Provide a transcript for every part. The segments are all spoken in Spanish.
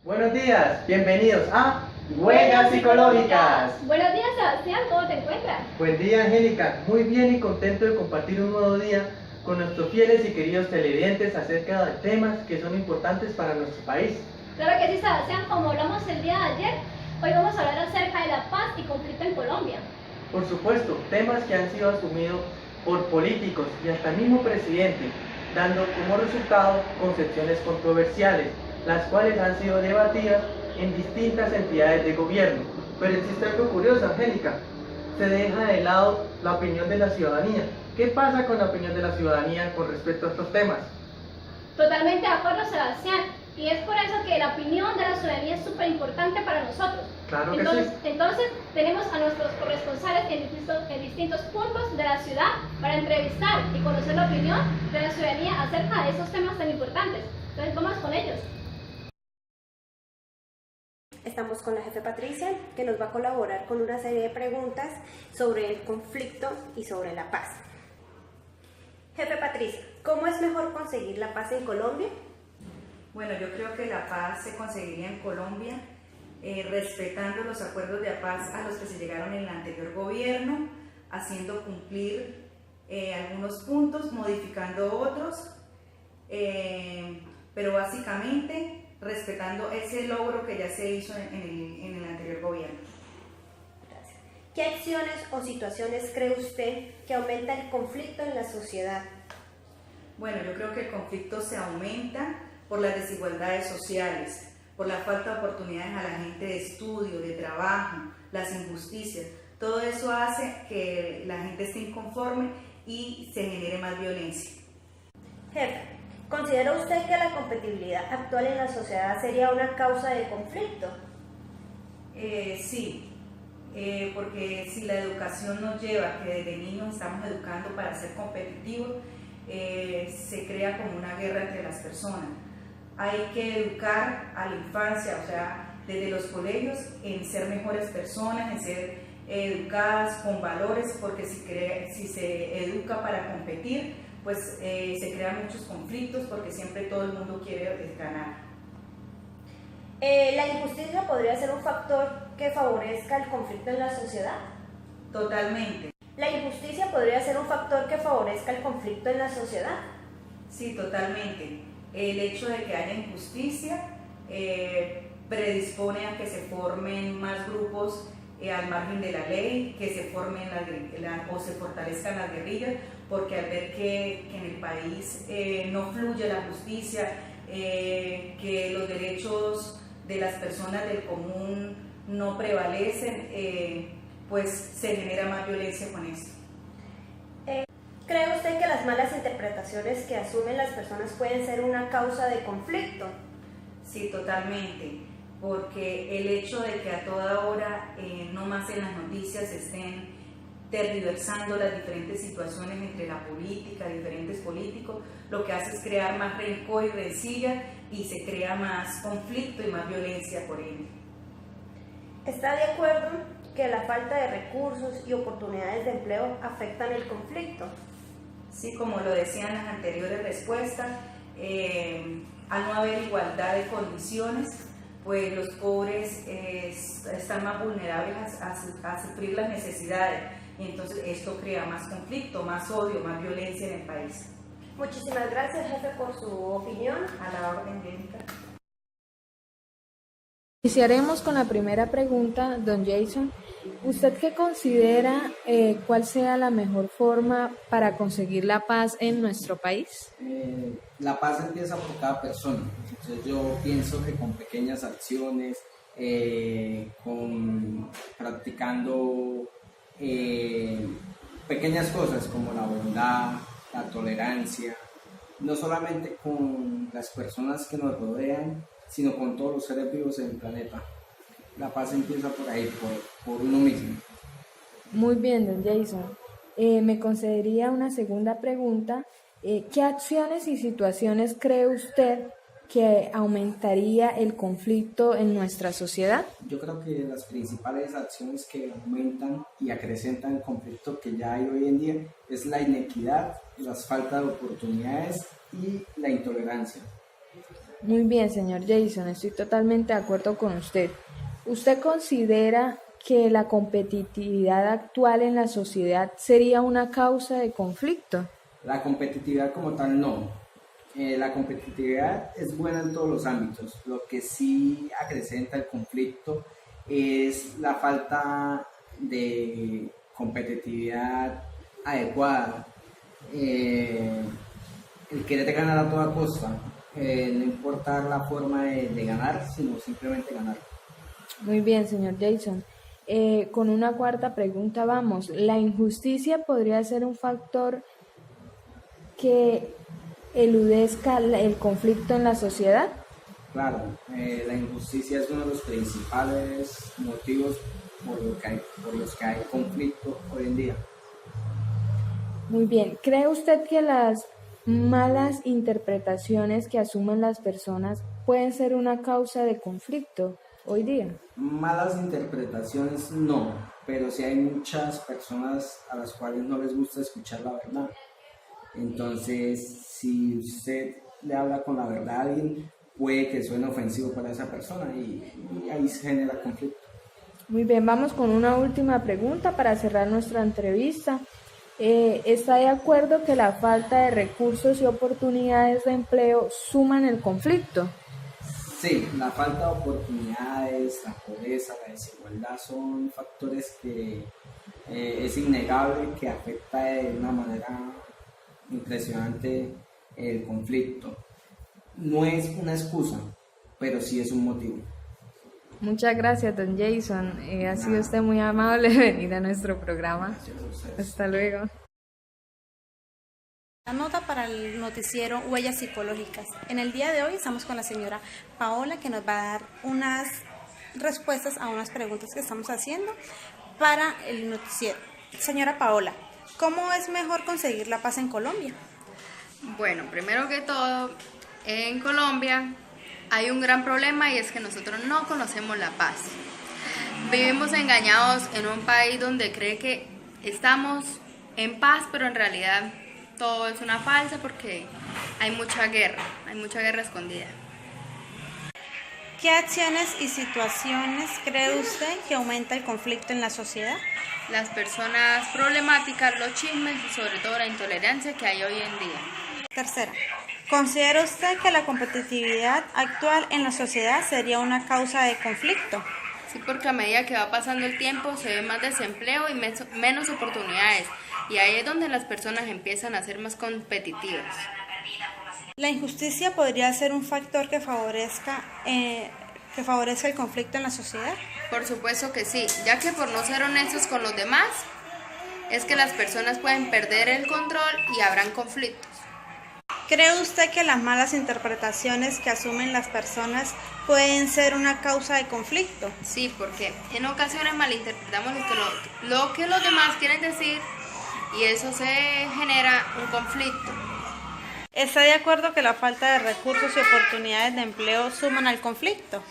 Buenos días, bienvenidos a Huellas Psicológicas. Buenos días, Sebastián, ¿cómo te encuentras? Buen día, Angélica. Muy bien y contento de compartir un nuevo día con nuestros fieles y queridos televidentes acerca de temas que son importantes para nuestro país. Claro que sí, Sebastián, como hablamos el día de ayer, hoy vamos a hablar acerca de la paz y conflicto en Colombia. Por supuesto, temas que han sido asumidos por políticos y hasta el mismo presidente, dando como resultado concepciones controversiales, las cuales han sido debatidas en distintas entidades de gobierno. Pero existe algo curioso, Angélica. Se deja de lado la opinión de la ciudadanía. ¿Qué pasa con la opinión de la ciudadanía con respecto a estos temas? Totalmente de acuerdo, Sebastián, y es por eso que la opinión de la ciudadanía es súper importante para nosotros. Claro que entonces, sí. Entonces, tenemos a nuestros corresponsales en distintos puntos de la ciudad para entrevistar y conocer la opinión de la ciudadanía acerca de esos temas tan importantes. Entonces, vamos con ellos. Estamos con la jefe Patricia, que nos va a colaborar con una serie de preguntas sobre el conflicto y sobre la paz. Jefe Patricia, ¿cómo es mejor conseguir la paz en Colombia? Bueno, yo creo que la paz se conseguiría en Colombia respetando los acuerdos de paz a los que se llegaron en el anterior gobierno, haciendo cumplir algunos puntos, modificando otros, pero básicamente respetando ese logro que ya se hizo en el anterior gobierno. Gracias. ¿Qué acciones o situaciones cree usted que aumenta el conflicto en la sociedad? Bueno, yo creo que el conflicto se aumenta por las desigualdades sociales, por la falta de oportunidades a la gente de estudio, de trabajo, las injusticias. Todo eso hace que la gente esté inconforme y se genere más violencia. Jefe, ¿considera usted que la competitividad actual en la sociedad sería una causa de conflicto? Sí, porque si la educación nos lleva, que desde niños estamos educando para ser competitivos, se crea como una guerra entre las personas. Hay que educar a la infancia, o sea, desde los colegios, en ser mejores personas, en ser educadas con valores, porque si se educa para competir, pues se crean muchos conflictos porque siempre todo el mundo quiere ganar. ¿La injusticia podría ser un factor que favorezca el conflicto en la sociedad? Totalmente. ¿La injusticia podría ser un factor que favorezca el conflicto en la sociedad? Sí, totalmente. El hecho de que haya injusticia predispone a que se formen más grupos al margen de la ley, que se formen o se fortalezcan las guerrillas, porque al ver que en el país no fluye la justicia, que los derechos de las personas del común no prevalecen, pues se genera más violencia con esto. ¿Cree usted que las malas interpretaciones que asumen las personas pueden ser una causa de conflicto? Sí, totalmente, porque el hecho de que a toda hora, no más en las noticias, estén tergiversando las diferentes situaciones entre la política, diferentes políticos, lo que hace es crear más rencor y rencilla y se crea más conflicto y más violencia por ello. ¿Está de acuerdo que la falta de recursos y oportunidades de empleo afectan el conflicto? Sí, como lo decían las anteriores respuestas, al no haber igualdad de condiciones, pues los pobres están más vulnerables a sufrir las necesidades, y entonces esto crea más conflicto, más odio, más violencia en el país. Muchísimas gracias, jefe, por su opinión. A la orden, Angélica. Iniciaremos con la primera pregunta, don Jason. ¿Usted qué considera cuál sea la mejor forma para conseguir la paz en nuestro país? La paz empieza por cada persona. Entonces yo pienso que con pequeñas acciones, practicando pequeñas cosas como la bondad, la tolerancia, no solamente con las personas que nos rodean, sino con todos los seres vivos en el planeta. La paz empieza por ahí, por uno mismo. Muy bien, don Jason. Me concedería una segunda pregunta. ¿Qué acciones y situaciones cree usted que aumentaría el conflicto en nuestra sociedad? Yo creo que las principales acciones que aumentan y acrecentan el conflicto que ya hay hoy en día es la inequidad, las faltas de oportunidades y la intolerancia. Muy bien, señor Jason, estoy totalmente de acuerdo con usted. ¿Usted considera que la competitividad actual en la sociedad sería una causa de conflicto? La competitividad como tal no. La competitividad es buena en todos los ámbitos. Lo que sí acrecenta el conflicto es la falta de competitividad adecuada. El querer ganar a toda costa, no importar la forma de ganar, sino simplemente ganar. Muy bien, señor Jason. Con una cuarta pregunta vamos. ¿La injusticia podría ser un factor que eludezca el conflicto en la sociedad? Claro, la injusticia es uno de los principales motivos por los que hay conflicto hoy en día. Muy bien. ¿Cree usted que las malas interpretaciones que asumen las personas pueden ser una causa de conflicto hoy día? Malas interpretaciones no, pero sí hay muchas personas a las cuales no les gusta escuchar la verdad. Entonces, si usted le habla con la verdad a alguien, puede que suene ofensivo para esa persona y ahí se genera conflicto. Muy bien, vamos con una última pregunta para cerrar nuestra entrevista. ¿Está de acuerdo que la falta de recursos y oportunidades de empleo suman el conflicto? Sí, la falta de oportunidades, la pobreza, la desigualdad son factores que es innegable que afecta de una manera impresionante el conflicto. No es una excusa, pero sí es un motivo. Muchas gracias, don Jason. Ha sido usted muy amable de venir a nuestro programa. Hasta luego. La nota para el noticiero Huellas Psicológicas. En el día de hoy estamos con la señora Paola, que nos va a dar unas respuestas a unas preguntas que estamos haciendo para el noticiero. Señora Paola, ¿cómo es mejor conseguir la paz en Colombia? Bueno, primero que todo, en Colombia hay un gran problema y es que nosotros no conocemos la paz. Vivimos engañados en un país donde cree que estamos en paz, pero en realidad todo es una falsa porque hay mucha guerra escondida. ¿Qué acciones y situaciones cree usted que aumenta el conflicto en la sociedad? Las personas problemáticas, los chismes y sobre todo la intolerancia que hay hoy en día. Tercera, ¿considera usted que la competitividad actual en la sociedad sería una causa de conflicto? Sí, porque a medida que va pasando el tiempo se ve más desempleo y menos oportunidades, y ahí es donde las personas empiezan a ser más competitivas. ¿La injusticia podría ser un factor que favorezca el conflicto en la sociedad? Por supuesto que sí, ya que por no ser honestos con los demás, es que las personas pueden perder el control y habrán conflictos. ¿Cree usted que las malas interpretaciones que asumen las personas pueden ser una causa de conflicto? Sí, porque en ocasiones malinterpretamos lo que los demás quieren decir y eso se genera un conflicto. ¿Está de acuerdo que la falta de recursos y oportunidades de empleo suman al conflicto?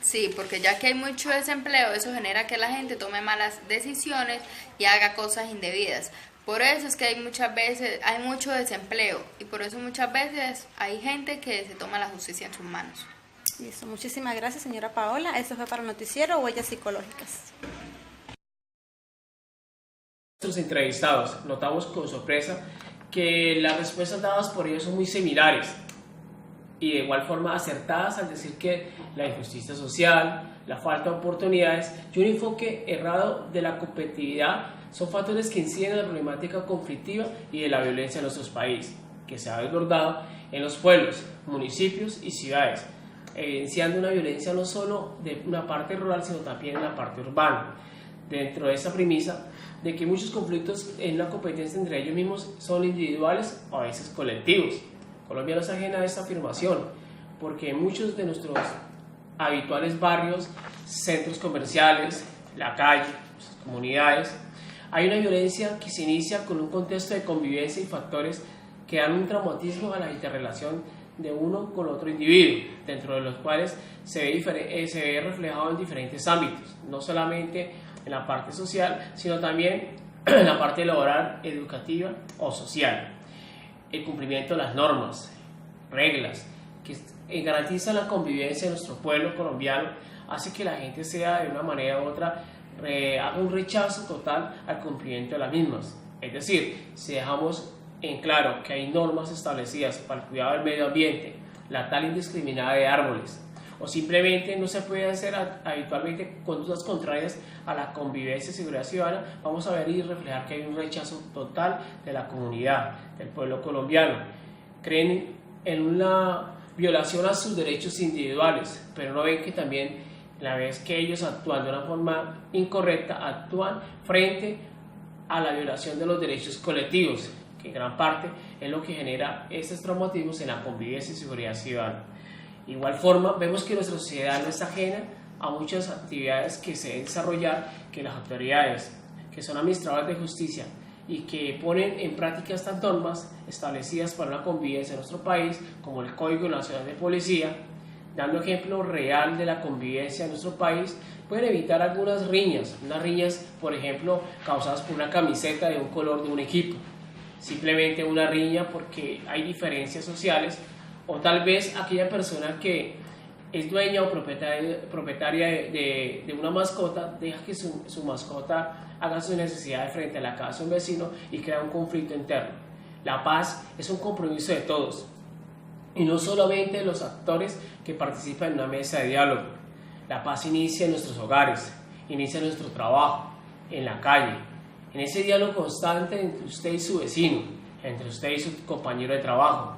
Sí, porque ya que hay mucho desempleo, eso genera que la gente tome malas decisiones y haga cosas indebidas. Por eso es que hay mucho desempleo y por eso muchas veces hay gente que se toma la justicia en sus manos. Listo, muchísimas gracias, señora Paola. Esto fue para el noticiero Huellas Psicológicas. Nuestros entrevistados notamos con sorpresa que las respuestas dadas por ellos son muy similares y de igual forma acertadas al decir que la injusticia social, la falta de oportunidades y un enfoque errado de la competitividad son factores que inciden en la problemática conflictiva y de la violencia en nuestros países, que se ha desbordado en los pueblos, municipios y ciudades, evidenciando una violencia no solo de una parte rural, sino también en la parte urbana. Dentro de esa premisa de que muchos conflictos en la competencia entre ellos mismos son individuales o a veces colectivos. Colombia no es ajena a esta afirmación, porque en muchos de nuestros habituales barrios, centros comerciales, la calle, nuestras comunidades, hay una violencia que se inicia con un contexto de convivencia y factores que dan un traumatismo a la interrelación de uno con otro individuo, dentro de los cuales se ve reflejado en diferentes ámbitos, no solamente en la parte social, sino también en la parte laboral, educativa o social. El cumplimiento de las normas, reglas, que garantizan la convivencia de nuestro pueblo colombiano, hace que la gente sea de una manera u otra, haga un rechazo total al cumplimiento de las mismas. Es decir, si dejamos en claro que hay normas establecidas para el cuidado del medio ambiente, la tala indiscriminada de árboles, o simplemente no se puede hacer habitualmente conductas contrarias a la convivencia y seguridad ciudadana, vamos a ver y reflejar que hay un rechazo total de la comunidad, del pueblo colombiano. Creen en una violación a sus derechos individuales, pero no ven que también, la vez que ellos actúan de una forma incorrecta, actúan frente a la violación de los derechos colectivos, que en gran parte es lo que genera estos traumatismos en la convivencia y seguridad ciudadana. De igual forma, vemos que nuestra sociedad no es ajena a muchas actividades que se deben desarrollar, que las autoridades, que son administradoras de justicia y que ponen en práctica estas normas establecidas para una convivencia en nuestro país, como el Código Nacional de Policía, dando ejemplo real de la convivencia en nuestro país, pueden evitar algunas riñas, unas riñas, por ejemplo, causadas por una camiseta de un color de un equipo, simplemente una riña porque hay diferencias sociales, o tal vez aquella persona que es dueña o propietaria de una mascota, deja que su mascota haga sus necesidades frente a la casa de un vecino y crea un conflicto interno. La paz es un compromiso de todos, y no solamente de los actores que participan en una mesa de diálogo. La paz inicia en nuestros hogares, inicia en nuestro trabajo, en la calle, en ese diálogo constante entre usted y su vecino, entre usted y su compañero de trabajo.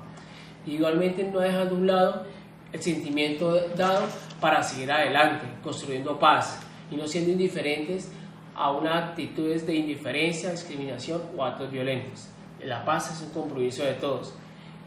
Igualmente, no dejando a un lado el sentimiento dado para seguir adelante, construyendo paz y no siendo indiferentes a unas actitudes de indiferencia, discriminación o actos violentos. La paz es un compromiso de todos.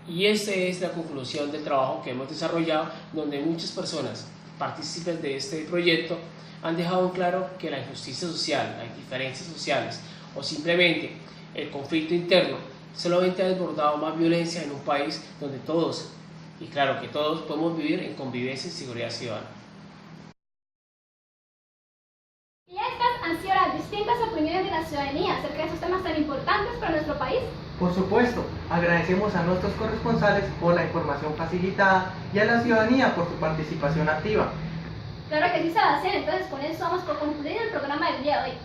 Y esa es la conclusión del trabajo que hemos desarrollado, donde muchas personas, partícipes de este proyecto, han dejado en claro que la injusticia social, las diferencias sociales o simplemente el conflicto interno solamente ha desbordado más violencia en un país donde todos, y claro que todos, podemos vivir en convivencia y seguridad ciudadana. Y estas han sido las distintas opiniones de la ciudadanía acerca de estos temas tan importantes para nuestro país. Por supuesto, agradecemos a nuestros corresponsales por la información facilitada y a la ciudadanía por su participación activa. Claro que sí, Sebastián. Entonces, con eso vamos por concluir el programa del día de hoy.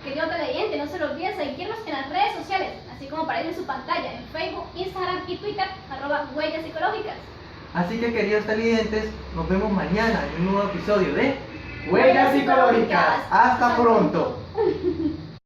Querido televidente, no se lo olvide seguirnos en las redes sociales, así como aparece en su pantalla, en Facebook, Instagram y Twitter, @Huellas Psicológicas. Así que, queridos televidentes, nos vemos mañana en un nuevo episodio de Huellas Psicológicas. ¡Hasta pronto!